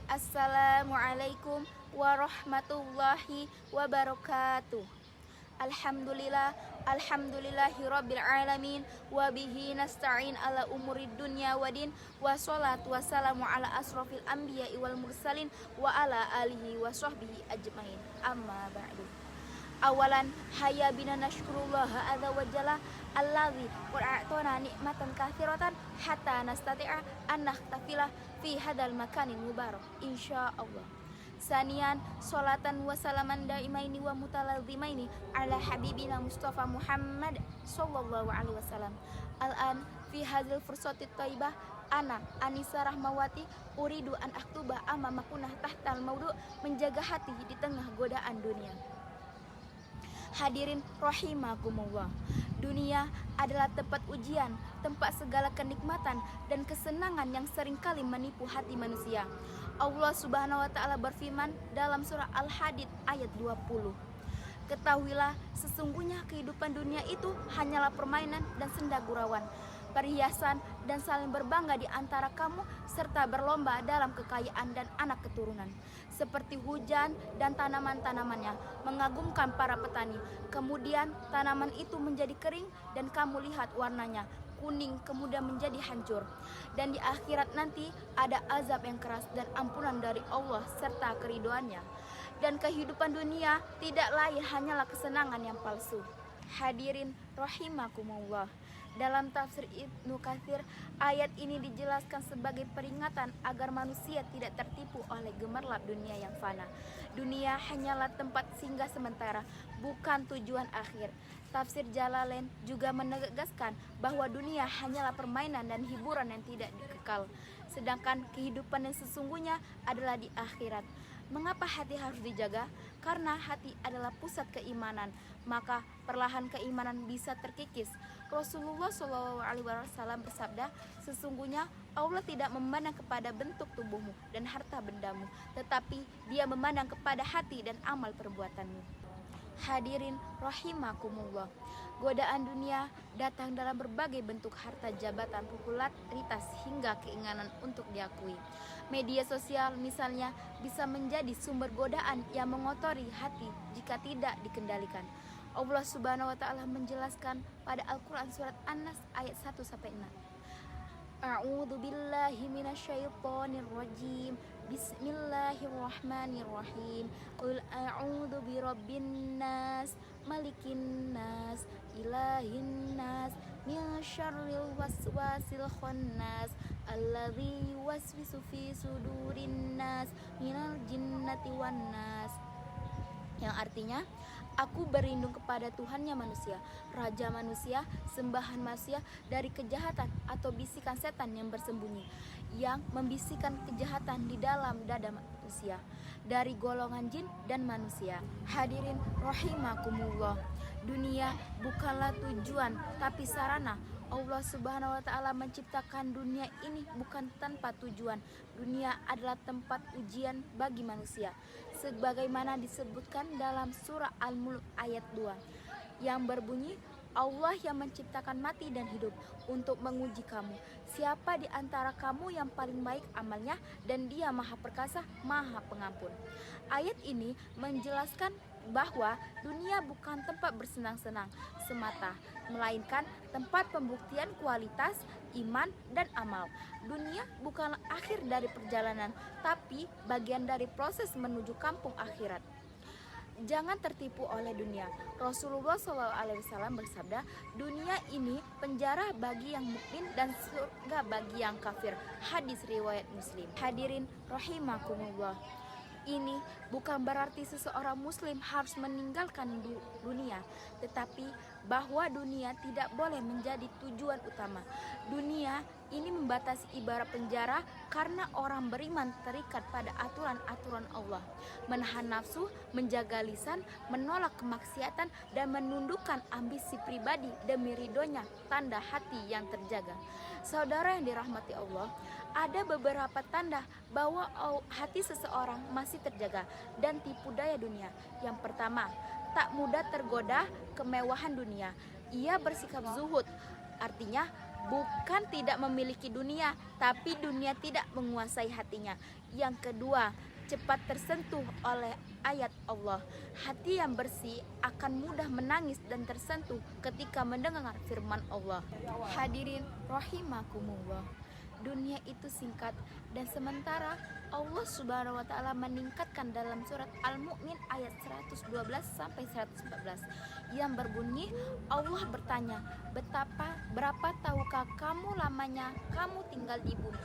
Assalamualaikum warahmatullahi wabarakatuh. Alhamdulillahi rabbil alamin. Wabihi nasta'in ala umurid dunya wadin. Wassalatu wassalamu ala asrofil anbiya'i wal mursalin. Wa ala alihi wa sahbihi ajmain. Amma ba'du. Awalan hayya bina nashkurullaha azza wa jalla alladzi qad a'tana nikmatan katsiratan hatta nastati'a an nahtafila fi hadzal makanil mubarak insyaallah. Sanian salatan wa salaman daimaini wa mutalazimaini ala habibina Mustafa Muhammad sallallahu alaihi wasallam. Al-an fi hadzal fursatit thayyibah ana Anisa Rahmawati uridu an aktuba amma makunah tahtal maudu, menjaga hati di tengah godaan dunia. Hadirin rahimakumullah, dunia adalah tempat ujian, tempat segala kenikmatan dan kesenangan yang seringkali menipu hati manusia. Allah Subhanahu wa taala berfirman dalam surah Al-Hadid ayat 20. Ketahuilah sesungguhnya kehidupan dunia itu hanyalah permainan dan senda gurauan, perhiasan dan saling berbangga di antara kamu serta berlomba dalam kekayaan dan anak keturunan. Seperti hujan dan tanaman-tanamannya mengagumkan para petani. Kemudian tanaman itu menjadi kering dan kamu lihat warnanya kuning kemudian menjadi hancur. Dan di akhirat nanti ada azab yang keras dan ampunan dari Allah serta keriduannya. Dan kehidupan dunia tidak lain hanyalah kesenangan yang palsu. Hadirin rahimakumullah, dalam tafsir Ibnu Katsir, ayat ini dijelaskan sebagai peringatan agar manusia tidak tertipu oleh gemerlap dunia yang fana. Dunia hanyalah tempat singgah sementara, bukan tujuan akhir. Tafsir Jalalain juga menegaskan bahwa dunia hanyalah permainan dan hiburan yang tidak kekal, sedangkan kehidupan yang sesungguhnya adalah di akhirat. Mengapa hati harus dijaga? Karena hati adalah pusat keimanan, maka perlahan keimanan bisa terkikis. Rasulullah SAW bersabda, sesungguhnya Allah tidak memandang kepada bentuk tubuhmu dan harta bendamu, tetapi Dia memandang kepada hati dan amal perbuatanmu. Hadirin rahimakumullah, godaan dunia datang dalam berbagai bentuk, harta, jabatan, popularitas hingga keinginan untuk diakui. Media sosial misalnya bisa menjadi sumber godaan yang mengotori hati jika tidak dikendalikan. Allah Subhanahu wa taala menjelaskan pada Al-Qur'an surat An-Nas ayat 1 sampai 6. A'udzu billahi minasyaitonir rajim. Bismillahirrahmanirrahim. Qul a'udzu birabbin nas, malikin nas, ilahin nas, min syarril waswasil khannas, alladzi yuwaswisu fi sudurin nas, minal jinnati wan nas. Yang artinya, aku berlindung kepada Tuhannya manusia, Raja manusia, sembahan manusia, dari kejahatan atau bisikan setan yang bersembunyi, yang membisikkan kejahatan di dalam dada manusia, dari golongan jin dan manusia. Hadirin rahimakumullah, dunia bukanlah tujuan tapi sarana. Allah Subhanahu wa taala menciptakan dunia ini bukan tanpa tujuan. Dunia adalah tempat ujian bagi manusia, sebagaimana disebutkan dalam surah Al-Mulk ayat 2 yang berbunyi, Allah yang menciptakan mati dan hidup untuk menguji kamu, siapa di antara kamu yang paling baik amalnya, dan Dia Maha Perkasa, Maha Pengampun. Ayat ini menjelaskan bahwa dunia bukan tempat bersenang-senang semata, melainkan tempat pembuktian kualitas iman dan amal. Dunia bukanlah akhir dari perjalanan, tapi bagian dari proses menuju kampung akhirat. Jangan tertipu oleh dunia. Rasulullah SAW bersabda, dunia ini penjara bagi yang mukmin dan surga bagi yang kafir. Hadis riwayat Muslim. Hadirin rahimakumullah, ini bukan berarti seseorang muslim harus meninggalkan dunia, tetapi bahwa dunia tidak boleh menjadi tujuan utama. Dunia ini membatasi ibarat penjara karena orang beriman terikat pada aturan-aturan Allah, menahan nafsu, menjaga lisan, menolak kemaksiatan, dan menundukkan ambisi pribadi demi ridhonya, tanda hati yang terjaga. Saudara yang dirahmati Allah, ada beberapa tanda bahwa hati seseorang masih terjaga dan tipu daya dunia. Yang pertama, tak mudah tergoda kemewahan dunia. Ia bersikap zuhud, artinya bukan tidak memiliki dunia, tapi dunia tidak menguasai hatinya. Yang kedua, cepat tersentuh oleh ayat Allah. Hati yang bersih akan mudah menangis dan tersentuh ketika mendengar firman Allah. Hadirin rahimakumullah. Dunia itu singkat, dan sementara Allah Subhanahu wa taala meningkatkan dalam surat Al-Mu'min ayat 112 sampai 114 yang berbunyi, Allah bertanya, berapa tahukah kamu lamanya kamu tinggal di bumi?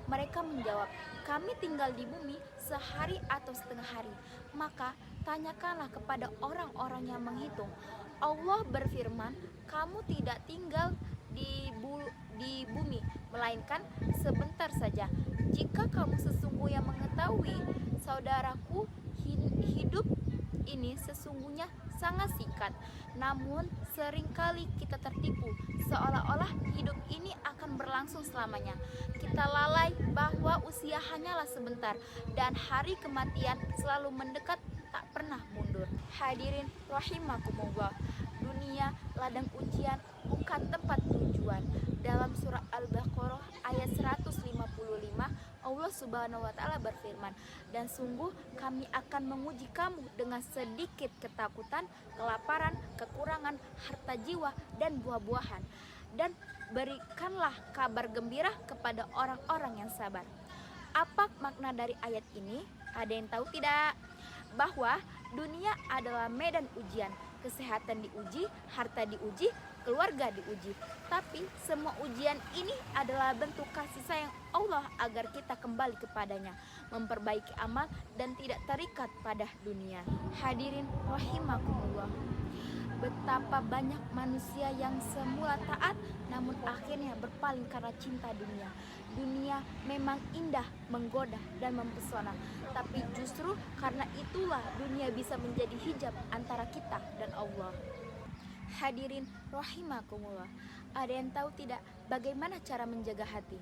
Mereka menjawab, kami tinggal di bumi sehari atau setengah hari. Maka tanyakanlah kepada orang-orang yang menghitung. Allah berfirman, kamu tidak tinggal di bumi, melainkan sebentar saja. Jika kamu sesungguhnya mengetahui, saudaraku, hidup ini sesungguhnya sangat singkat. Namun seringkali kita tertipu, seolah-olah hidup ini akan berlangsung selamanya. Kita lalai bahwa usia hanyalah sebentar, dan hari kematian selalu mendekat, tak pernah mundur. Hadirin rahimakumullah, dunia ladang ujian, bukan tempat tujuan. Dalam surah Al-Baqarah ayat 155, Allah Subhanahu wa taala berfirman, dan sungguh kami akan menguji kamu dengan sedikit ketakutan, kelaparan, kekurangan harta jiwa dan buah-buahan, dan berikanlah kabar gembira kepada orang-orang yang sabar. Apa makna dari ayat ini? Ada yang tahu tidak? Bahwa dunia adalah medan ujian. Kesehatan diuji, harta diuji, keluarga diuji. Tapi semua ujian ini adalah bentuk kasih sayang Allah agar kita kembali kepadanya, memperbaiki amal dan tidak terikat pada dunia. Hadirin rahimakumullah, betapa banyak manusia yang semula taat namun akhirnya berpaling karena cinta dunia. Dunia memang indah, menggoda dan mempesona, tapi justru karena itulah dunia bisa menjadi hijab antara kita dan Allah. Hadirin rahimakumullah, ada yang tahu tidak bagaimana cara menjaga hati?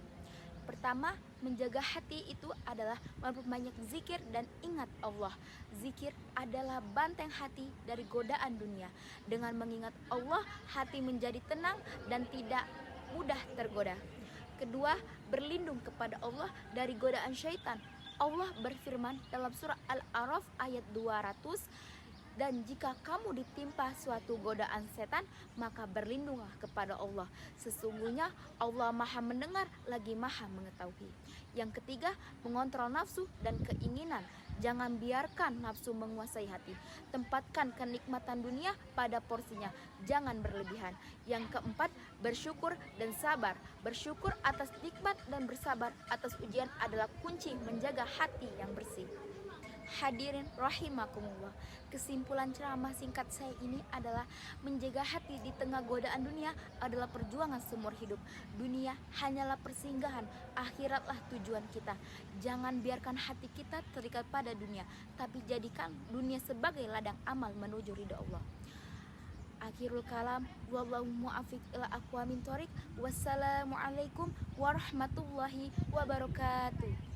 Pertama, menjaga hati itu adalah memperbanyak zikir dan ingat Allah. Zikir adalah banteng hati dari godaan dunia. Dengan mengingat Allah, hati menjadi tenang dan tidak mudah tergoda. Kedua, berlindung kepada Allah dari godaan syaitan. Allah berfirman dalam surah Al-A'raf ayat 200, dan jika kamu ditimpa suatu godaan setan, maka berlindunglah kepada Allah. Sesungguhnya Allah Maha mendengar lagi Maha mengetahui. Yang ketiga, mengontrol nafsu dan keinginan. Jangan biarkan nafsu menguasai hati. Tempatkan kenikmatan dunia pada porsinya, jangan berlebihan. Yang keempat, bersyukur dan sabar. Bersyukur atas nikmat dan bersabar atas ujian adalah kunci menjaga hati yang bersih. Hadirin rahimakumullah, kesimpulan ceramah singkat saya ini adalah menjaga hati di tengah godaan dunia adalah perjuangan seumur hidup. Dunia hanyalah persinggahan, akhiratlah tujuan kita. Jangan biarkan hati kita terikat pada dunia, tapi jadikan dunia sebagai ladang amal menuju ridha Allah. Akhirul kalam, wallahu muwaffiq ila aqwamit thoriq. Wassalamualaikum warahmatullahi wabarakatuh.